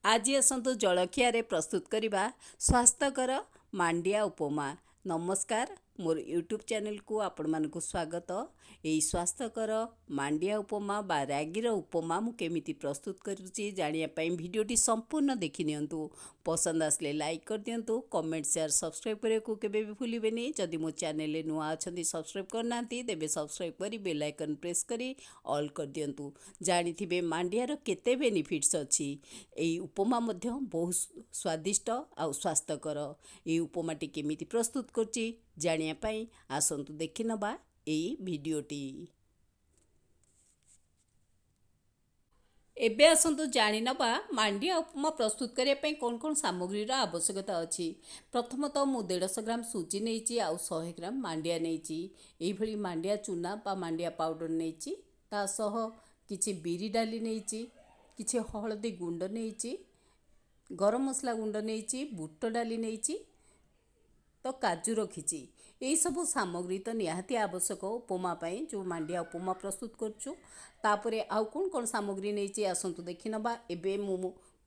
आज आसतु जलखिया प्रस्तुत करवा स्वास्थ्यकर मांडिया उपमा। नमस्कार, मोर यूट्यूब चैनल को आपण मानकु स्वागत। यही स्वास्थ्यकर मांडिया उपमा बा रागीर उपमा मु केमिति प्रस्तुत करुच्ची जानिया पई वीडियोटी संपूर्ण देखि नियंतु। पसंद आसले लाइक कर दियंतु, कमेंट शेयर सब्सक्राइब करे को केबे भी भूलिबेनी। जदि मो चैनल ले नुआ अछंती सब्सक्राइब करनांती तेबे सब्सक्राइब करी बेल आइकन प्रेस करी ऑल कर दियंतु। जानिथिबे मांडियार केते बेनिफिट्स अछि। एई उपमा मध्य बहुत स्वादिष्ट आ स्वास्थ्यकर। एई उपमाटी केमिति प्रस्तुत करछि जानिया पई आसंतु देखि नबा एई वीडियोटी। एबे आसंतु जानि नबा मांडिया उपमा प्रस्तुत करिया पई कोन कोन सामग्रीर आवश्यकता अछि। प्रथमतः मु 150 ग्राम सुजी नेइछि आ 100 ग्राम मांडिया नेइछि। एई भली मांडिया चूना बा मांडिया पाउडर नेइछि। ता सह किछि बिरी डाली नेइछि, किछि हळदी गुंड नेइछि, गरम मसला गुंड नेइछि, बुट डाली नेइछि, तो काजू रखिछि। यही सब सामग्री तो निहाती आवश्यक उपमा पाई जो मांडिया उपमा प्रस्तुत करछु। तापरे आउ कोन सामग्री नेइछि आसंतु देखि नबा। एबे मु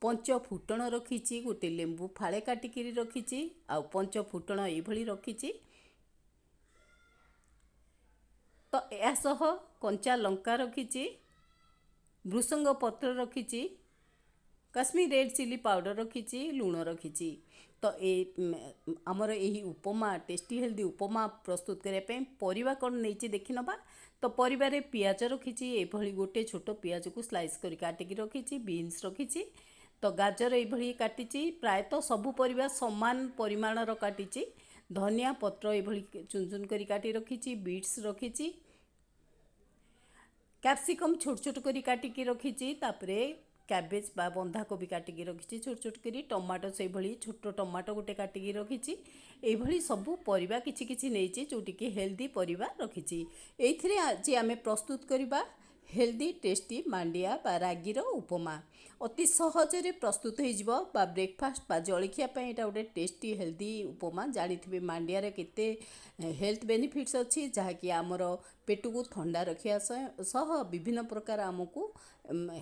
पंच फुटण रखिछि, गोटे लेंबू फाळे काटिकी रखिछि, आउ पंच फुटण एई भली रखिछि। तो या सह कंचा लंका रखिछि, भ्रुसंग पत्र रखिछि, काश्मीर रेड चिली पाउडर रखिछि, लूण रखिछि। तो आमर यही उपमा टेस्टी हेल्दी उपमा प्रस्तुत करने पे परिबा कौन नहीं देखि नबा। तो परिबारे पियाज रखिछि, एभली गोटे छोट पियाज को स्लाइस कर काटिकी रखिछि, बीन्स रखिछि, तो गाजर एभली काटिछि। प्रायतः सबु परिबा समान परिमाणर काटिछि। धनिया पत्र एभली चुन चुन करी काटी रखिछि, बीट्स रखिछि, कैप्सिकम छोट छोट करी काटिकी रखिछि। तापरे कैबेज बा बंधा कोबी काटिकी रखिछि छोट छोट करी। टमाटो से भली छोट टमाटो गोटे काटिकी रखिछि। एई भली सबु परिबा किछि किछि नेइछि जोटि कि हेल्दी परिबा रखिछि। एइथिरे आज आमे प्रस्तुत करिबा हेल्दी टेस्टी मांडिया बा रागीर उपमा। अति सहजरे प्रस्तुत हो बा ब्रेकफास्ट बा जलखिया पे एटा गोटे टेस्टी हेल्दी उपमा। जानिथिबे मांडिया केते हेल्थ बेनिफिट्स अच्छी जहाँकि आमर पेट को ठंडा रखिया सह विभिन्न प्रकार आमको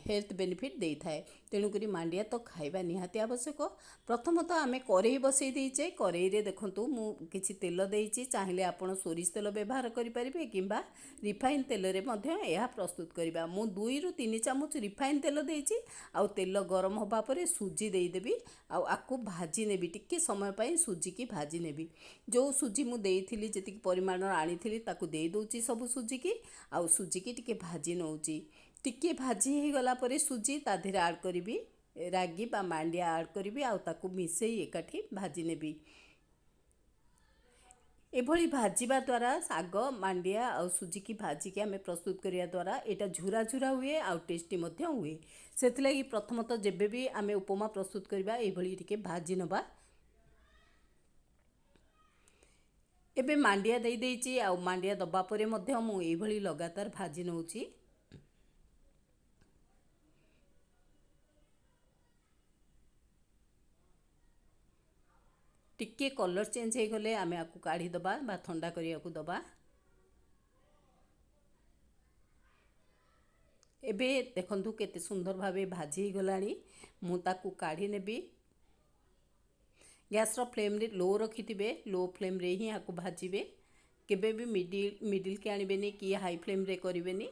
हेल्थ बेनिफिट दे थाए। तेणुकरी मांडिया तो खाइबा निहाती आवश्यक। प्रथमतः आमे करेई बसई देइचे। करेई रे देखंतु मु किछि तेल देइछि, चाहिए आपण सोरिष तेल व्यवहार करि परिबे किंबा रिफाइन तेल रे मध्य एहा प्रस्तुत करिबा। मु 2 रु 3 चामच रिफाइन तेल देइछि। आउ तेल गरम होबा परे सुजी देई देबी, आउ आकु भाजी नेबी। टिके समय पई सुजी की भाजी नेबी। जो सुजी मु देइथिली जति परिमाण आनिथिली ताकु देई दोछि सब सुजी की, आउ सुजी की टिके भाजी नउछि। टिके भाजी हे गला परे सुजी ता धीरे ऐड करिबी रागी बा मांडिया ऐड करिबी, आउ ताकु मिसेई एकाठी भाजी नेबी। एभली भाजीबा द्वारा साग मांडिया आउ सुजी की भाजी के आमे प्रस्तुत करिया द्वारा एटा झुरा झुरा हुए आउ टेस्टी मध्य हुए। सेथिलागि प्रथमतः जेबे भी आमे उपमा प्रस्तुत करिबा एभली टिके भाजी नबा। एबे मांडिया देई देइछि, आउ मांडिया दबा परे मध्य मु एभली लगातार भाजी नउछि। टिके कलर चेंज हो गले आमे आकु काढ़ी दबा बा ठंडा करिया को दबा। एबे देखंतु केते सुंदर भावे भाजी ही गलानी। मु ताकु काढ़ी नेबी। गैस रो फ्लेम रे लो रखिथिबे, लो फ्लेम रे ही आकु भाजीबे। केबे भी मिडिल के आनिबेनी कि हाई फ्लेम रे करिबेनी।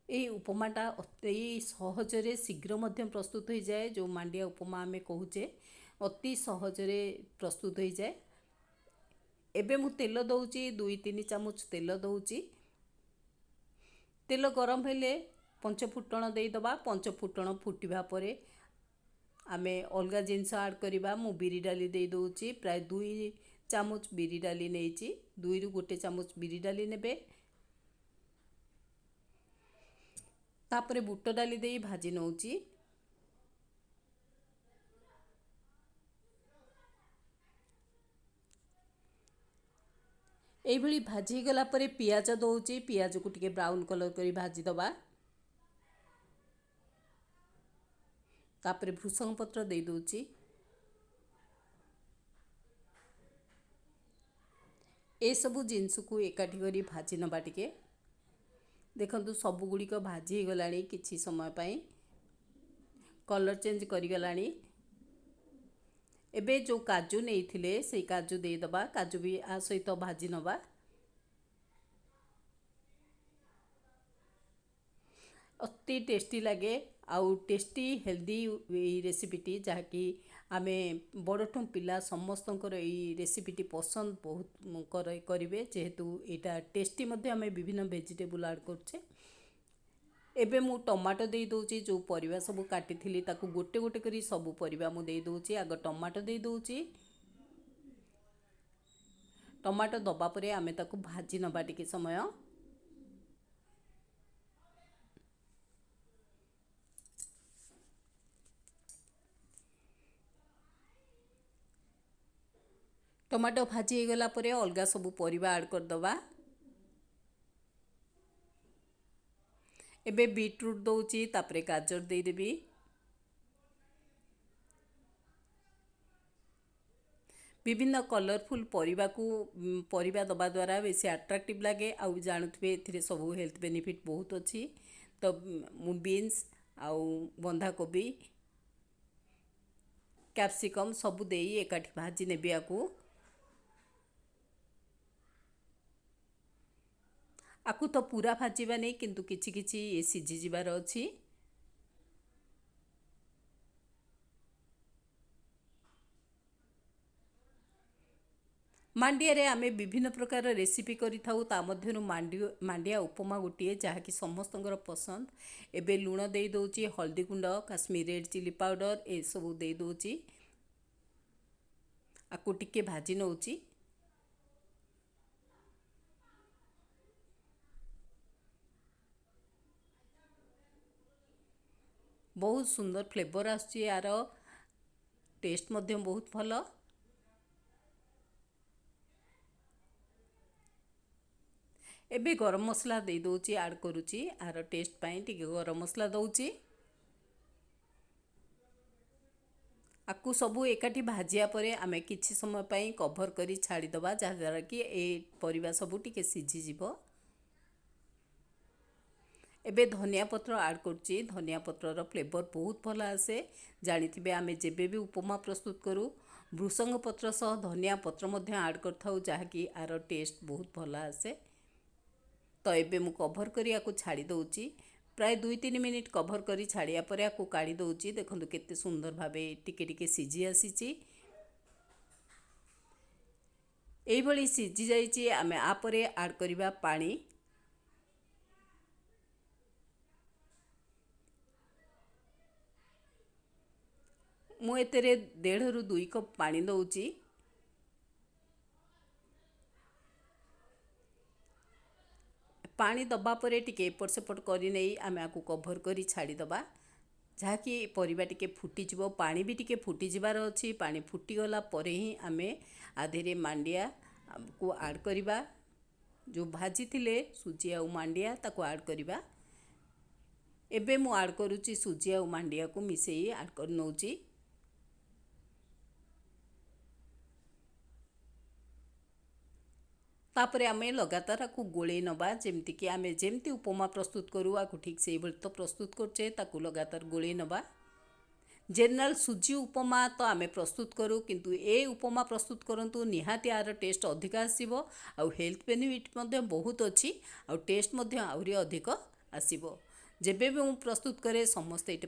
यही उपमाटा अति सहजरे शीघ्र मध्य प्रस्तुत हो जाए। जो मांडिया उपमा आमे कहूचे अति सहजरे प्रस्तुत हो जाए। एबे मु तेल दउची 2-3 चामच तेल दउची। तेल गरम हेले पंच फुटण देई दबा। पंच फुटण फुटिबा परे आमे अलगा जिंस ऐड करिबा। मु बिरी डाली देई दउची, प्राय 2 चामच बिरी डाली नेइची। 2 रु 1 चामच बिरी डाली नेबे। तापरे बुट डाली देई भाजी नउची। एभली भाजी गला परे पियाज दउची। पियाज को टिके ब्राउन कलर करी भाजी दबा। तापरे भ्रुसंग पत्र देई दउची। ए सबु जिंस को एकाठी करी भाजी नबा टिके। देखंतु सब गुड़िक भाजी गलानी किछि समय पाई। Colour change करिगलानी। एबे जो काजू नहीं से काजू देदबा, काजू भी आ सहित भाजी नवा। अति टेस्टी लगे आउ टेस्टी हेल्दी रेसिपीटी जहाँकि आमे बड़ठू पिला समस्तंकर ये रेसिपीटी पसंद बहुत करेंगे जेहेतु यहाँ टेस्टी आमे विभिन्न वेजिटेबल ऐड करछे। एबे मु टमाटो दे दूची, जो परिवा सब काटी ताकू गोटे गोटे करी सब परिवा मु दे दूची। आग टमाटो दे दूची, टमाटो दबा परे आमे ताकू भाजी नबा टिके समय। टमाटो भाजी हो गला परे अलगा सब परिवा ऐड कर दबा। एबे बीटरूट दौची, तापरे गाजर दे देबी। विभिन्न कलरफुल परिवा दबा द्वारा बेसी अट्रैक्टिव लगे। आउ जानुथिबे एथिरे सब हेल्थ बेनिफिट बहुत अच्छी। तो मु बीन्स आउ बंधा कोबी कैप्सिकम सबू दे एकाठी भाजी नेबी। आकु तो पूरा भाजीबा नहीं, किंतु किछि किछि ये सिझी जिबार अछि। मांडिया रे आमे विभिन्न प्रकार रेसिपी करि थाउ, ता मध्यरु मांडिया उपमा गोटिए जहाँकि समस्तंकर पसंद। एबे लुण दे दौची, हल्दी गुंड, काश्मीर रेड चिली पाउडर ए सब दे दौची। आकु टिके भाजी नौची। बहुत सुंदर फ्लेवर आसुची, यार टेस्ट मध्य बहुत भलो। एबे गरम मसला दे दौची, ऐड करूची आर टेस्ट पाई टिके गरम मसला दौची। आकु सबू एकाठी भाजिया परे आमे किछि समय पाई कभर करी छाड़ी दबा, जहाँ द्वारा कि ए परिवा सबू टिके सिझी जिवो। एबे धनिया पत्र ऐड करूची। धनिया पत्रर फ्लेवर बहुत भल आसे। जानिथिबे आमे जेबे भी उपमा प्रस्तुत करू भृसंग पत्र सह धनिया पत्र मध्य ऐड करथाउ, जहाँकि आर टेस्ट बहुत भल आसे। तो एबे मु कभर करी आकु छाड़ी दौची। प्राय 2-3 मिनिट कभर करी छाड़िया परे आकु काढ़ी दौची। देखंतु केते सुंदर भाबे टिके टिके सिझी आसीची। एई भली सिझी जाईची। आमे आ परे ऐड करिबा पानी। मु एतेरे 1.5 ରୁ 2 कप पानी दौची। पानी दबा परे टिके एपट सेपट करी नहीं आमे आकु कभर करी छाड़ी दबा, जहाँकि परिबा टिके फुटी जिवो। पानी भी टिके फुटी जिबार अछि। पानी फुटी गला परे ही आमे आधेरे मांडिया को ऐड करिबा। जो भाजी थिले सुजी आउ मांडिया ताको ऐड करिबा। एबे मु ऐड करूची सुजी आउ मांडिया को मिसेई ऐड कर नौची। तापरे आमे लगातार आकु गोले नबा, जेमती कि आमे जेमती उपमा प्रस्तुत करू आकु ठीक से भली तो प्रस्तुत करछे, ताकु लगातार गोले नबा। जनरल सुजी उपमा तो आमे प्रस्तुत करू, किंतु ए उपमा प्रस्तुत करंतु निहाती आर टेस्ट अधिक आसीबो। आउ हेल्थ बेनिफिट मध्य बहुत अच्छी। आउ टेस्ट मध्य आउरी अधिक आसीबो। जेबे भी मु प्रस्तुत करे समस्ते ये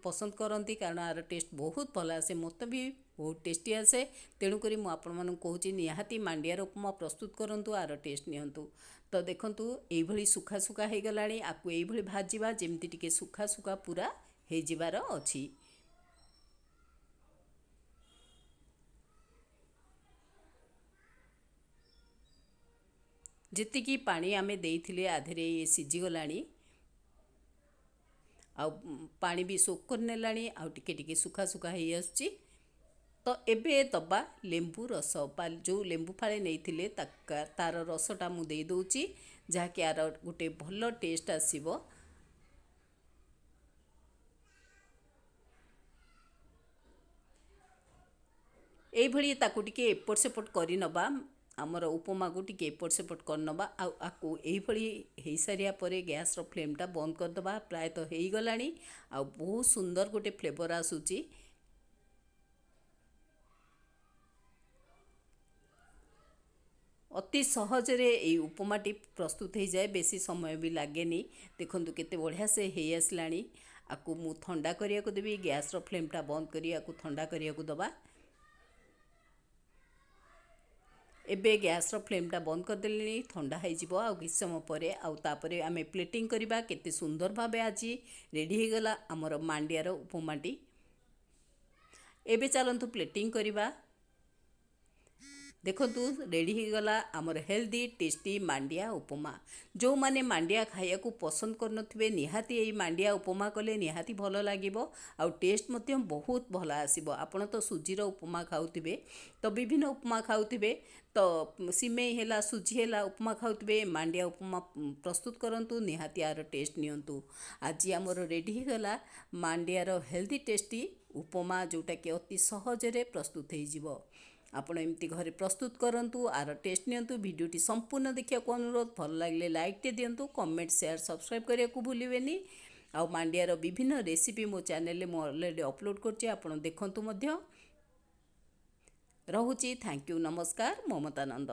पसंद करती, कारण आर टेस्ट बहुत भल आसे। मत भी बहुत टेस्टी आसे। तेणुक मुझे कहूँ निहाती मांडियार उपमा प्रस्तुत करूँ, आर टेस्ट नियंतु। तो देखंतु एइभली सुखा सुखा हो गला। आपको एइभली भाजिबा जेमती टिके सुखा सुखा पूरा हो जिबार अछि। जेतिकी पानी आमे देइथिले आधेरे ये सिझी गलानी। आउ पानी भी सोक कर नेलानी। आउ टिके टिके सुखा सुखा हो आसुची। तो एबे दबा लेंबू रस, जो लेंबू फाळे नहीं तार रसटा मु दे दौची, जहाँकि आर गोटे भल टेस्ट आसीबो। एइभली ताकु टिके एपट सेपट करि नबा। आमर उपमा को टिके एपट सेपट करनबा आकु एइभଳି हेई सारिया परे गैस रो फ्लेम टा बंद कर दबा। प्राय तो हेई गलानी आ बहुत सुंदर गोटे फ्लेवर आसुची। अति सहजरे ये उपमाटी प्रस्तुत हो जाए, बेसी समय भी लागेनी। देखंतु केते बढ़िया से हेई आसलानी। आकु मु ठंडा करिया को देबी। गैस रो फ्लेम टा बंद करी आकु ठंडा करिया को दबा। एबे गैस रो फ्लेम टा बंद कर देली। ठंडा हो जिवो आ किछ समय परे आ तापरे आमे प्लेटिंग करिबा। केते सुंदर भाबे आजी रेडी हो गला हमर मांडिया रो उपमाटी। एबे चलंतु प्लेटिंग करिबा। देखंतु रेडी हो गला आमर हेल्दी टेस्टी मांडिया उपमा। जो माने मांडिया खाया को पसंद करनथिबे निहाती एई मांडिया उपमा कले निहाती भलो लागिबो आ टेस्ट मध्य बहुत भलो आसीबो। आपण तो सुजी रो उपमा खाउथिबे, तो विभिन्न उपमा खाउथिबे, तो सिमेई हेला सुजी हेला उपमा खाउथिबे। मांडिया उपमा प्रस्तुत करंतु निहाती आर टेस्ट नियंतु। आज आमर रेडी हो गला मांडिया रो हेल्दी टेस्टी उपमा, जोटा कि अति सहजरे प्रस्तुत हो जिवो। आपण एमती घरे प्रस्तुत करंतु आर टेस्ट नियंतु। वीडियोटी संपूर्ण देखिया को अनुरोध। भल लागले लाइक टे दियंतु, कमेंट शेयर सब्सक्राइब करिया को भूलिबेनी। आ मांडिया रो विभिन्न रेसिपी मो चैनल में ऑलरेडी अपलोड करछि, आपण देखंतु मध्य। रहुछि। थैंक यू, नमस्कार, ममता नंद।